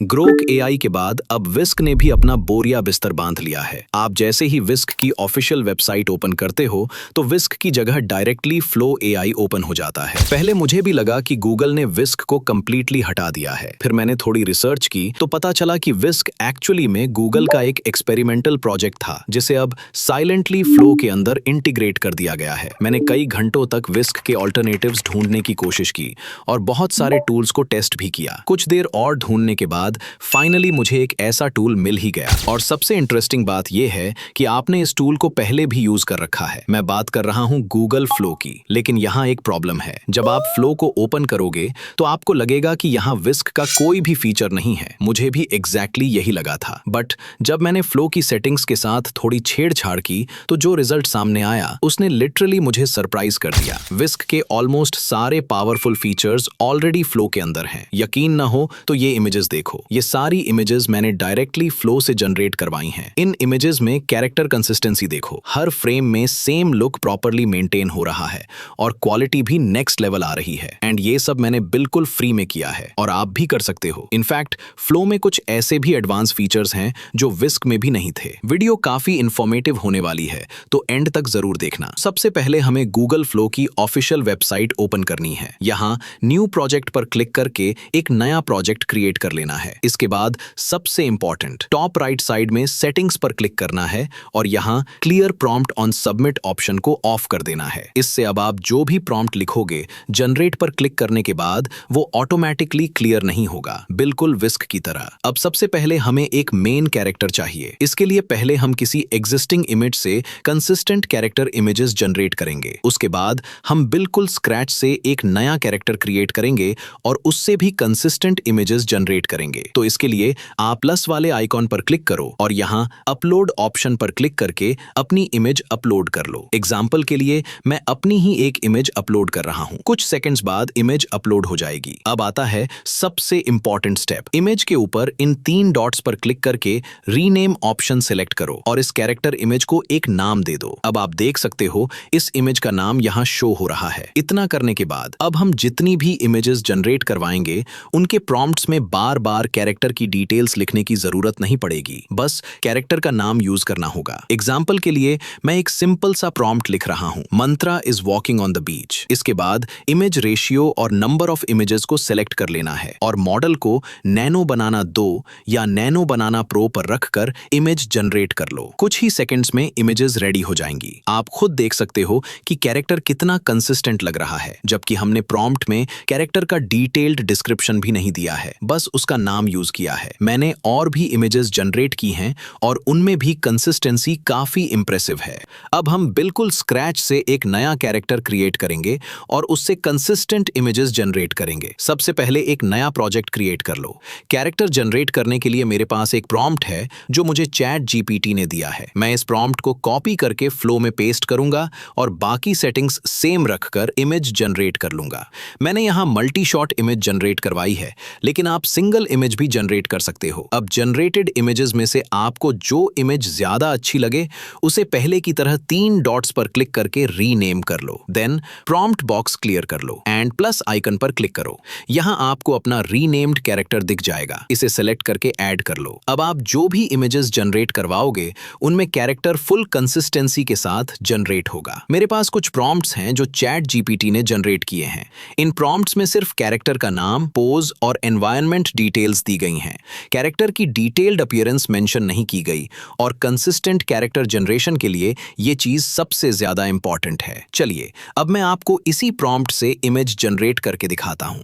Grok AI के बाद अब विस्क ने भी अपना बोरिया बिस्तर बांध लिया है। आप जैसे ही विस्क की ऑफिशियल वेबसाइट ओपन करते हो तो विस्क की जगह डायरेक्टली फ्लो एआई ओपन हो जाता है। पहले मुझे भी लगा कि गूगल ने विस्क को कंप्लीटली हटा दिया है। फिर मैंने थोड़ी रिसर्च की तो पता चला कि विस्क एक्चुअली में गूगल का एक एक्सपेरिमेंटल प्रोजेक्ट था जिसे अब साइलेंटली फ्लो के अंदर इंटीग्रेट कर दिया गया है। मैंने कई घंटों तक विस्क के ऑल्टरनेटिव्स ढूंढने की कोशिश की और बहुत सारे टूल्स को टेस्ट भी किया। कुछ देर और ढूंढने के बाद फाइनली मुझे एक ऐसा टूल मिल ही गया। और सबसे इंटरेस्टिंग बात यह है कि आपने इस टूल को पहले भी यूज कर रखा है। मैं बात कर रहा हूं गूगल फ्लो की। लेकिन यहाँ एक प्रॉब्लम है। जब आप फ्लो को ओपन करोगे तो आपको लगेगा कि यहाँ विस्क का कोई भी फीचर नहीं है। मुझे भी एग्जैक्टली यही लगा था। बट जब मैंने फ्लो की सेटिंग्स के साथ थोड़ी छेड़छाड़ की तो जो रिजल्ट सामने आया उसने लिटरली मुझे सरप्राइज कर दिया। विस्क के ऑलमोस्ट सारे पावरफुल फीचर्स ऑलरेडी फ्लो के अंदर हैं। यकीन ना हो तो ये इमेजेस देखो। ये सारी इमेजेस मैंने डायरेक्टली फ्लो से जनरेट करवाई हैं। इन इमेजेस में कैरेक्टर कंसिस्टेंसी देखो। हर फ्रेम में सेम लुक प्रॉपर्ली मेंटेन हो रहा है और क्वालिटी भी नेक्स्ट लेवल आ रही है। एंड ये सब मैंने बिल्कुल फ्री में किया है और आप भी कर सकते हो। इनफैक्ट फ्लो में कुछ ऐसे भी एडवांस फीचर्स हैं जो विस्क में भी नहीं थे। वीडियो काफी इंफॉर्मेटिव होने वाली है तो एंड तक जरूर देखना। सबसे पहले हमें गूगल फ्लो की ऑफिशियल वेबसाइट ओपन करनी है। यहाँ न्यू प्रोजेक्ट पर क्लिक करके एक नया प्रोजेक्ट क्रिएट कर लेना है। इसके बाद सबसे इंपॉर्टेंट टॉप राइट साइड में सेटिंग्स पर क्लिक करना है और यहाँ clear prompt on submit option को ऑफ कर देना है। इससे अब आप जो भी प्रॉम्प्ट लिखोगे जनरेट पर क्लिक करने के बाद वो ऑटोमेटिकली क्लियर नहीं होगा, बिल्कुल विस्क की तरह। अब सबसे पहले हमें एक मेन कैरेक्टर चाहिए। इसके लिए पहले हम किसी एग्जिस्टिंग इमेज से कंसिस्टेंट कैरेक्टर इमेजेस जनरेट करेंगे। उसके बाद हम बिल्कुल स्क्रैच से एक नया कैरेक्टर क्रिएट करेंगे और उससे भी कंसिस्टेंट इमेजेस जनरेट करेंगे। तो इसके लिए आप प्लस वाले आइकॉन पर क्लिक करो और यहाँ अपलोड ऑप्शन पर क्लिक करके अपनी इमेज अपलोड कर लो। एग्जाम्पल के लिए मैं अपनी ही एक इमेज अपलोड कर रहा हूँ। कुछ सेकंड्स बाद इमेज अपलोड हो जाएगी। अब आता है सबसे इंपॉर्टेंट स्टेप। इमेज के ऊपर इन 3 डॉट्स पर क्लिक करके रीनेम ऑप्शन सिलेक्ट करो और इस कैरेक्टर इमेज को एक नाम दे दो। अब आप देख सकते हो इस इमेज का नाम यहाँ शो हो रहा है। इतना करने के बाद अब हम जितनी भी इमेजेस जनरेट करवाएंगे उनके प्रॉम्प्ट्स में बार बार कैरेक्टर की डिटेल्स लिखने की जरूरत नहीं पड़ेगी। बस कैरेक्टर का नाम यूज करना होगा। एग्जाम्पल के लिए मैं एक सिंपल सा प्रॉम्प्ट लिख रहा हूं, Mantra is walking on the beach. इसके बाद इमेज रेशियो और नंबर ऑफ इमेजेस को सिलेक्ट कर लेना है और मॉडल को नैनो बनाना 2 या नैनो बनाना प्रो पर रखकर इमेज जनरेट कर लो। कुछ ही सेकंड्स में इमेजेस रेडी हो जाएंगी। आप खुद देख सकते हो कि कैरेक्टर कितना कंसिस्टेंट लग रहा है, जबकि हमने प्रॉम्प्ट में कैरेक्टर का डिटेल्ड डिस्क्रिप्शन भी नहीं दिया है, बस उसका नाम यूज किया है। मैंने और भी इमेजेस जनरेट की हैं और उनमें भी कंसिस्टेंसी काफी इंप्रेसिव है। अब हम बिल्कुल स्क्रैच से एक नया कैरेक्टर क्रिएट करेंगे और उससे कंसिस्टेंट इमेजेस जनरेट करेंगे। सबसे पहले एक नया प्रोजेक्ट क्रिएट कर लो। कैरेक्टर जनरेट करने के लिए मेरे पास एक प्रॉम्प्ट है जो मुझे चैट जीपीटी ने दिया है। मैं इस प्रॉम्प्ट को कॉपी करके फ्लो में पेस्ट करूंगा और बाकी सेटिंग्स सेम रखकर इमेज जनरेट कर लूंगा। मैंने यहाँ मल्टी शॉट इमेज जनरेट करवाई है, लेकिन आप सिंगल इमेज भी जनरेट कर सकते हो। अब जनरेटेड इमेजेस में से आपको जो इमेज ज्यादा अच्छी लगे उसे पहले की तरह 3 डॉट्स पर क्लिक करके रीनेम कर लो। देन प्रॉम्प्ट बॉक्स क्लियर कर लो एंड प्लस आइकन पर क्लिक करो। यहाँ आपको अपना रीनेम्ड कैरेक्टर दिख जाएगा। इसे सेलेक्ट करके ऐड कर लो। अब आप जो भी इमेजेस जनरेट करवाओगे उनमें कैरेक्टर फुल कंसिस्टेंसी के साथ जनरेट होगा। मेरे पास कुछ प्रॉम्प्ट्स हैं जो चैट जीपीटी ने जनरेट किए हैं। इन प्रॉम्प्ट्स में सिर्फ कैरेक्टर का नाम, पोज और एनवायरनमेंट डिटेल्स दी गई हैं। कैरेक्टर की डिटेल्ड अपीयरेंस मेंशन नहीं की गई और कंसिस्टेंट कैरेक्टर जनरेशन के लिए ये चीज सबसे ज्यादा इंपॉर्टेंट है। चलिए अब मैं आपको इसी प्रॉम्प्ट से इमेज जनरेट करके दिखाता हूं।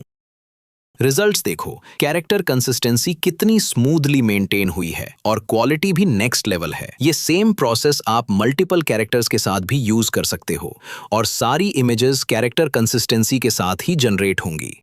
रिजल्ट्स देखो। कैरेक्टर कंसिस्टेंसी कितनी स्मूथली मेंटेन हुई है और क्वालिटी भी नेक्स्ट लेवल है। ये सेम प्रोसेस आप मल्टीपल कैरेक्टर्स के साथ भी यूज कर सकते हो और सारी इमेजेस कैरेक्टर कंसिस्टेंसी के साथ ही जनरेट होंगी।